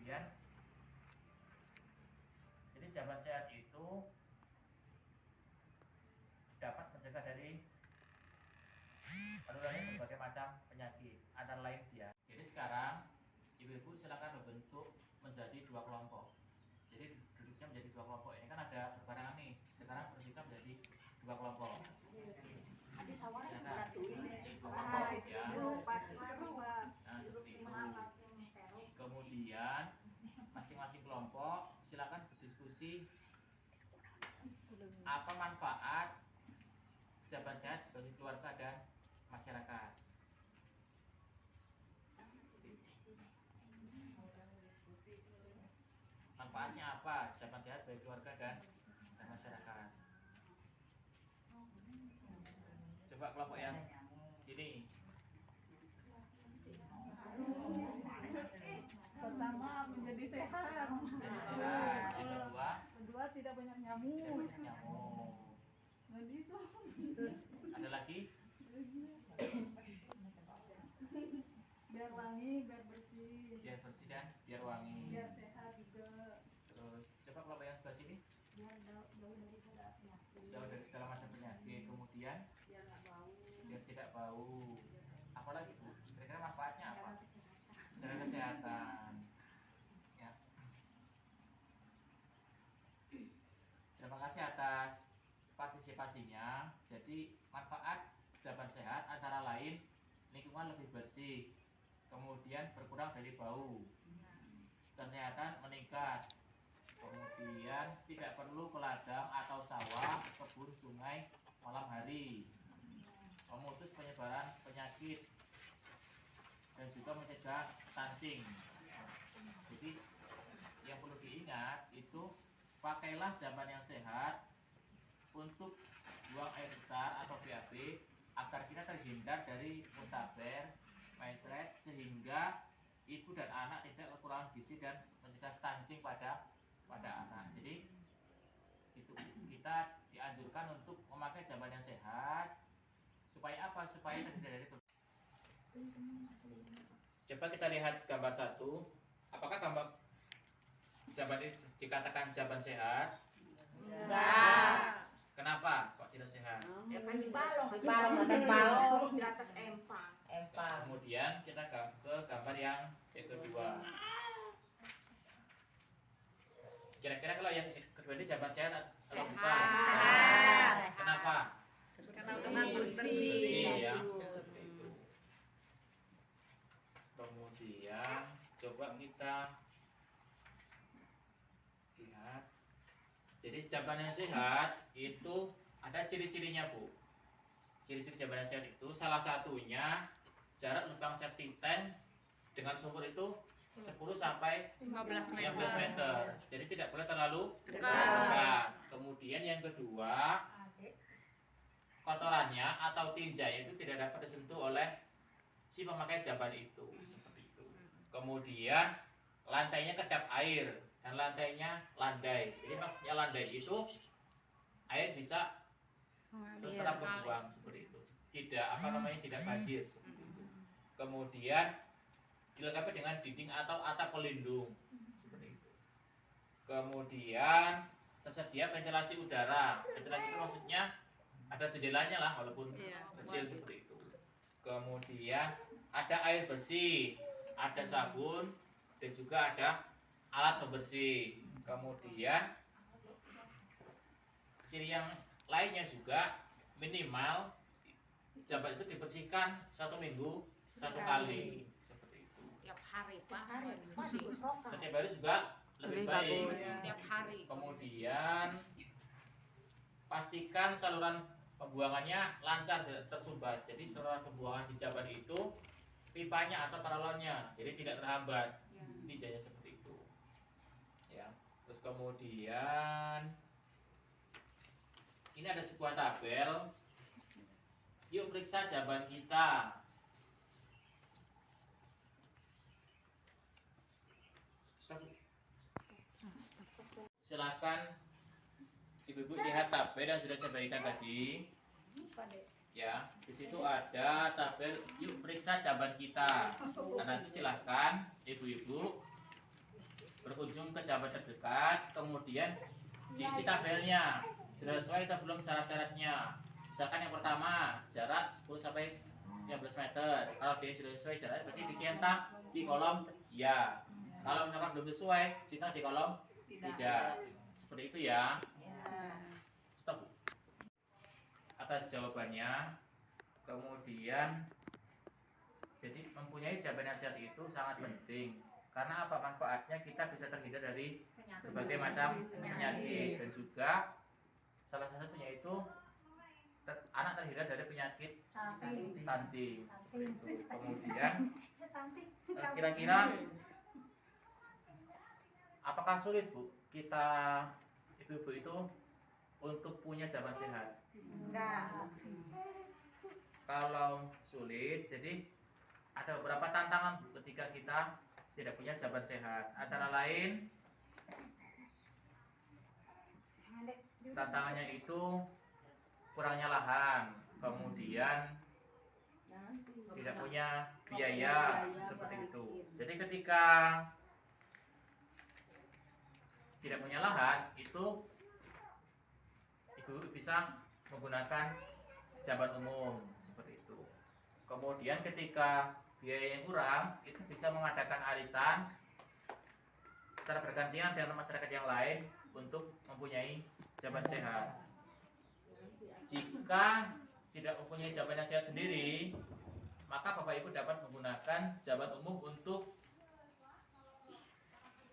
kemudian jadi jawaban sehat itu dapat mencegah dari penularannya berbagai macam penyakit, antara lain dia. Jadi sekarang ibu-ibu silakan membentuk menjadi dua kelompok. Jadi duduknya menjadi dua kelompok. Ini kan ada berbarengan nih. Sekarang berpisah menjadi dua kelompok. Ada sawah Ya, berat dulu. kelompok ya. Nah, seperti itu. Kemudian masing-masing kelompok silakan berdiskusi apa manfaat jawaban sehat bagi keluarga dan masyarakat. Manfaatnya apa jawaban sehat bagi keluarga dan masyarakat? Coba kelompok yang sini. Pertama, menjadi sehat. Jadi sehat. Yang Kedua, tidak banyak tidak nyamuk. banyak nyamuk. Ada lagi? Biar wangi, biar bersih. Biar bersih dan biar wangi. Biar sehat juga. Terus coba kelompok yang sebelah sini. Biar jauh dari penyakit. Jauh dari segala macam penyakit. Kemudian Biar nggak bau. biar tidak bau. Apalagi Bu? Kira-kira manfaatnya apa? Kesehatan. Secara kesehatan. Ya. Terima kasih atas partisipasinya. Jadi manfaat jawaban sehat antara lain lingkungan lebih bersih, kemudian berkurang dari bau, kesehatan meningkat, kemudian tidak perlu ke ladang atau sawah, kebun, sungai malam hari, memutus penyebaran penyakit, dan juga mencegah stunting. Jadi yang perlu diingat itu pakailah jawaban yang sehat untuk buang air besar atau BAB agar kita terhindar dari muntaber, mencret, sehingga ibu dan anak tidak kekurangan gizi dan mencegah stunting pada anak. Jadi itu kita dianjurkan untuk memakai jawaban yang sehat supaya apa? Supaya terhindar dari Coba kita lihat gambar 1. Apakah gambar jawaban ini dikatakan jawaban sehat? Enggak. Kenapa kok tidak sehat? Ya kan di atas balong. di atas empang. Kemudian kita ke gambar yang kedua. Kira-kira kalau yang kedua ini jawaban sehat atau bukan? Sehat. Kenapa? Karena Bersih ya. Seperti itu. Kemudian coba kita lihat. Jadi jawaban yang sehat itu ada ciri-cirinya Bu. Ciri-ciri jawaban yang sehat itu salah satunya jarak lubang septic tank dengan sumur itu 10 sampai 15 meter. meter. Jadi tidak boleh terlalu Dekat. dekat. Kemudian yang kedua, kotorannya atau tinjanya itu tidak dapat disentuh oleh si pemakai jawaban itu, seperti itu. Kemudian lantainya kedap air dan lantainya landai. Jadi maksudnya landai itu air bisa terserap ke buang, seperti itu. Tidak tidak banjir, seperti itu. Kemudian dilengkapi dengan dinding atau atap pelindung, seperti itu. Kemudian tersedia ventilasi udara. Ventilasi itu maksudnya ada jendelanya lah, walaupun kecil, seperti itu. Kemudian ada air bersih, ada sabun, dan juga ada alat pembersih. Kemudian ciri yang lainnya juga minimal jabat itu dibersihkan 1 minggu 1 kali, seperti itu. Tiap hari Pak. Setiap hari juga lebih baik. Setiap hari. Kemudian pastikan saluran pembuangannya lancar dan tersumbat. Jadi saluran pembuangan di jaban itu pipanya atau paralonnya jadi tidak terhambat. Ini jadinya seperti itu. Ya. Terus kemudian ini ada sebuah tabel. Yuk periksa jawaban kita. Silakan ibu-ibu lihat tabel yang sudah saya bagikan tadi. Ya, di situ ada tabel. Yuk periksa jawaban kita. Nah, nanti silahkan ibu-ibu berkunjung ke jabat terdekat, kemudian diisi tabelnya sudah sesuai atau belum syarat-syaratnya. Misalkan yang pertama jarak 10 sampai 15 meter. Kalau dia sudah sesuai jarak berarti dicetak di kolom ya. Kalau misalkan belum sesuai, cetak di kolom tidak. Seperti itu ya. Stop. Atas jawabannya. Kemudian jadi mempunyai jawaban nasihat itu sangat penting. Karena apa manfaatnya? Kita bisa terhindar dari berbagai macam penyakit dan juga salah satunya itu anak terhindar dari penyakit stunting. Kemudian kira-kira apakah sulit Bu kita ibu-ibu itu untuk punya jawaban sehat? Enggak. Kalau sulit, jadi ada beberapa tantangan Bu ketika kita tidak punya jawaban sehat. Antara lain tantangannya itu kurangnya lahan, kemudian tidak punya biaya seperti itu. Jadi ketika tidak punya lahan itu ibu bisa menggunakan jabat umum seperti itu. Kemudian ketika biaya yang kurang itu bisa mengadakan arisan secara bergantian dengan masyarakat yang lain untuk mempunyai jabat sehat. Jika tidak mempunyai jabat sehat sendiri, maka Bapak Ibu dapat menggunakan jabat umum untuk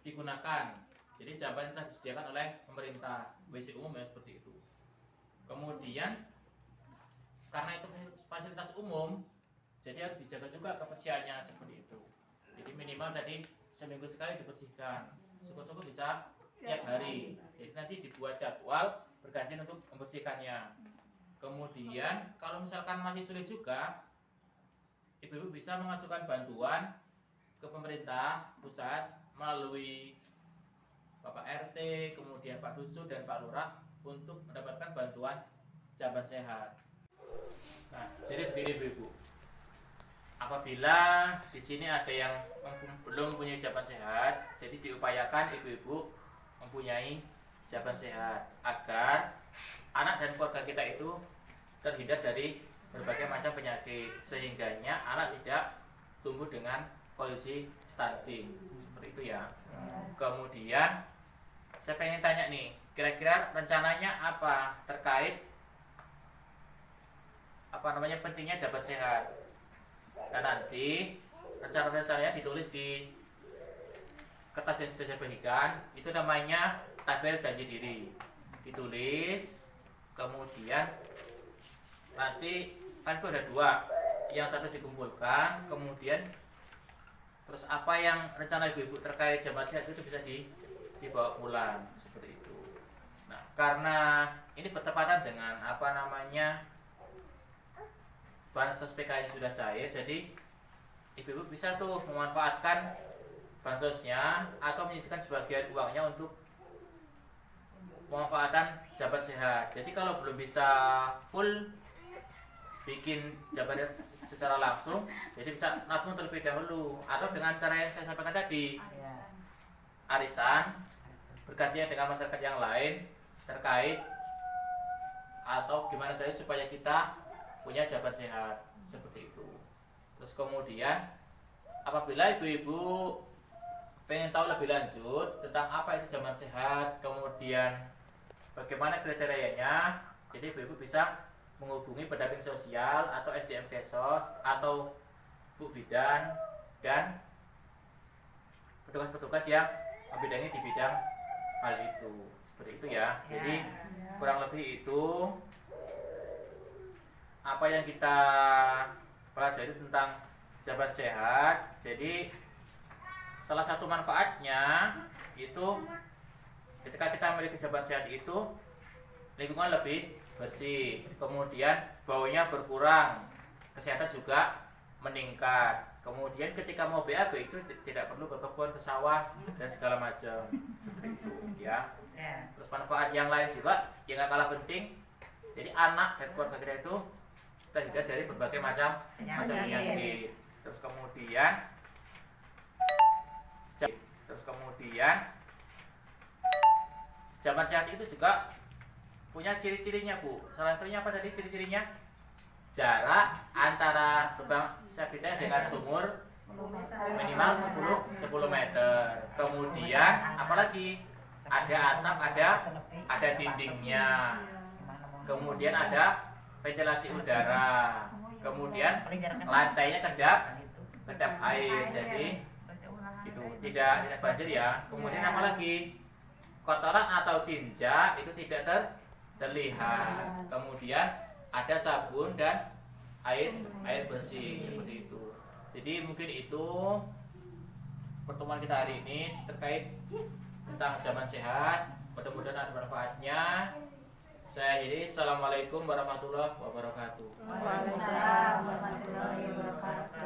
digunakan. Jadi jabat yang telah disediakan oleh pemerintah, WC umum ya seperti itu. Kemudian karena itu fasilitas umum, jadi harus dijaga juga kebersihannya seperti itu. Jadi minimal tadi seminggu sekali dibersihkan. Syukur-syukur bisa tiap hari. Jadi nanti dibuat jadwal bergantian untuk membersihkannya. Kemudian kalau misalkan masih sulit juga, ibu-ibu bisa mengajukan bantuan ke pemerintah pusat melalui Bapak RT, kemudian Pak Dusun dan Pak Lurah untuk mendapatkan bantuan jabat sehat. Nah, jadi begini ibu-ibu. Apabila di sini ada yang belum mempunyai jabat sehat, jadi diupayakan ibu-ibu mempunyai jabat sehat agar anak dan keluarga kita itu terhindar dari berbagai macam penyakit, sehingganya anak tidak tumbuh dengan kondisi stunting seperti itu ya. Kemudian saya pengen tanya nih, kira-kira rencananya apa terkait pentingnya jabat sehat? Dan nanti rencana-rencananya ditulis di kertas yang sudah saya bagikan, itu namanya tabel janji diri. Ditulis, kemudian nanti kan itu ada dua, yang satu dikumpulkan, kemudian terus apa yang rencana ibu-ibu terkait jabat sehat itu bisa dibawa pulang seperti itu. Nah, karena ini bertepatan dengan bansos PKI sudah cair, jadi ibu-ibu bisa tuh memanfaatkan bansosnya atau menyisihkan sebagian uangnya untuk pemanfaatan jabat sehat. Jadi kalau belum bisa full bikin jabat secara langsung, jadi bisa nabung terlebih dahulu atau dengan cara yang saya sampaikan tadi, arisan bergantian dengan masyarakat yang lain terkait atau gimana caranya supaya kita punya jabat sehat seperti itu. Terus kemudian apabila ibu-ibu pengen tahu lebih lanjut tentang apa itu jabat sehat, kemudian bagaimana kriterianya, jadi ibu-ibu bisa menghubungi pendamping sosial atau SDM Kesos atau Bu Bidan dan petugas-petugas yang membidangi di bidang hal itu. Seperti itu ya. Jadi kurang lebih itu apa yang kita pelajari tentang jabat sehat. Jadi salah satu manfaatnya itu ketika kita memiliki jabat sehat itu lingkungan lebih bersih, kemudian baunya berkurang, kesehatan juga meningkat. Kemudian ketika mau BAB itu tidak perlu berkebun ke sawah dan segala macam seperti itu ya. Terus manfaat yang lain juga yang gak kalah penting, jadi anak dan keluarga kita itu terhindar dari berbagai macam penyakit. Terus kemudian Kemudian zaman sehat itu juga punya ciri-cirinya, Bu. Salah satunya apa tadi ciri-cirinya? Jarak antara lubang sanitary dengan sumur minimal 10 meter. Kemudian apalagi? Ada atap, ada dindingnya. Kemudian ada ventilasi udara. Kemudian lantainya kedap air. Jadi itu tidak banjir ya. Kemudian apalagi? Kotoran atau tinja itu tidak terlihat. Kemudian ada sabun dan air bersih seperti itu. Jadi mungkin itu pertemuan kita hari ini terkait tentang zaman sehat. Mudah-mudahan ada manfaatnya. Saya akhiri. Assalamualaikum warahmatullahi wabarakatuh. Waalaikumsalam warahmatullahi wabarakatuh.